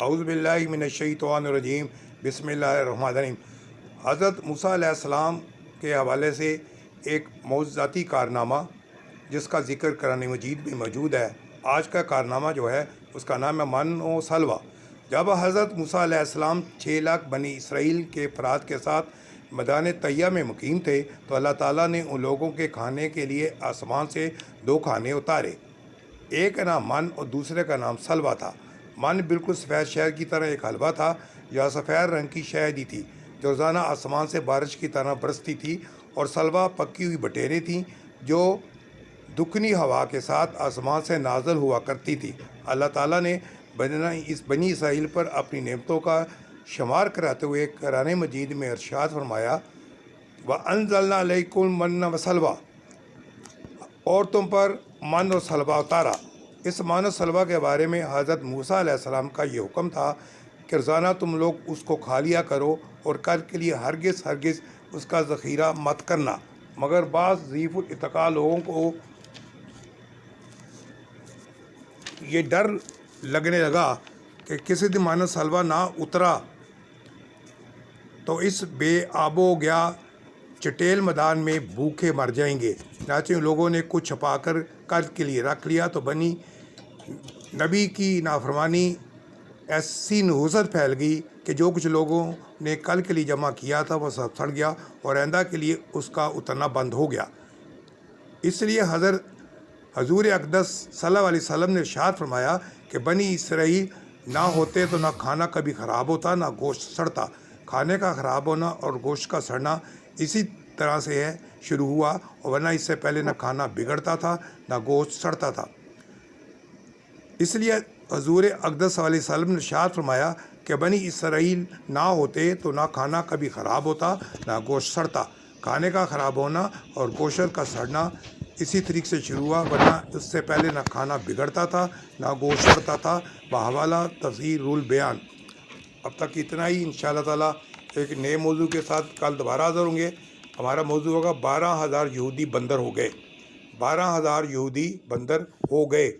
اعوذ باللہ من الشیطان الرجیم بسم اللہ الرحمن الرحیم۔ حضرت موسیٰ علیہ السلام کے حوالے سے ایک معجزاتی کارنامہ جس کا ذکر قرآن مجید میں موجود ہے۔ آج کا کارنامہ جو ہے اس کا نام ہے من و سلویٰ۔ جب حضرت موسیٰ علیہ السلام 6 لاکھ بنی اسرائیل کے افراد کے ساتھ میدان طیہ میں مقیم تھے تو اللہ تعالیٰ نے ان لوگوں کے کھانے کے لیے آسمان سے 2 کھانے اتارے۔ ایک کا نام من اور دوسرے کا نام سلویٰ تھا۔ من بالکل سفید شہد کی طرح ایک حلوہ تھا یا سفید رنگ کی شہد ہی تھی جو روزانہ آسمان سے بارش کی طرح برستی تھی، اور سلویٰ پکی ہوئی بٹیریں تھیں جو دکنی ہوا کے ساتھ آسمان سے نازل ہوا کرتی تھی۔ اللہ تعالیٰ نے بنی اسرائیل پر اپنی نعمتوں کا شمار کراتے ہوئے قرآن مجید میں ارشاد فرمایا وَأَنزَلْنَا عَلَيْكُمُ الْمَنَّ وَالسَّلْوَىٰ، اور تم پر من اور سلویٰ اتارا۔ اس من و سلویٰ کے بارے میں حضرت موسیٰ علیہ السلام کا یہ حکم تھا کہ روزانہ تم لوگ اس کو کھا لیا کرو اور کل کے لیے ہرگز اس کا ذخیرہ مت کرنا۔ مگر بعض ضعیف الاتقاء لوگوں کو یہ ڈر لگنے لگا کہ کسی دن من و سلویٰ نہ اترا تو اس بے آب و گیا چٹیل میدان میں بھوکے مر جائیں گے۔ چنانچہ لوگوں نے کچھ چھپا کر کل کے لیے رکھ لیا تو بنی نبی کی نافرمانی ایسی نحوست پھیل گئی کہ جو کچھ لوگوں نے کل کے لیے جمع کیا تھا وہ سب سڑ گیا اور آئندہ کے لیے اس کا اترنا بند ہو گیا۔ اس لیے حضور اقدس صلی اللہ علیہ وسلم نے ارشاد فرمایا کہ بنی اسرائیل نہ ہوتے تو نہ کھانا کبھی خراب ہوتا نہ گوشت سڑتا۔ کھانے کا خراب ہونا اور گوشت کا سڑنا اسی طرح سے شروع ہوا، اور ورنہ اس سے پہلے نہ کھانا بگڑتا تھا نہ گوشت سڑتا تھا۔ اس لیے حضور اقدس صلی اللہ علیہ وسلم نے ارشاد فرمایا کہ بنی اسرائیل نہ ہوتے تو نہ کھانا کبھی خراب ہوتا نہ گوشت سڑتا۔ کھانے کا خراب ہونا اور گوشت کا سڑنا اسی طریقے سے شروع ہوا، ورنہ اس سے پہلے نہ کھانا بگڑتا تھا نہ گوشت سڑتا تھا۔ بحوالہ تفسیر البیان۔ اب تک اتنا ہی۔ انشاءاللہ تعالیٰ ایک نئے موضوع کے ساتھ کل دوبارہ حاضر ہوں گے۔ ہمارا موضوع ہوگا 12,000 یہودی بندر ہو گئے۔ 12,000 یہودی بندر ہو گئے۔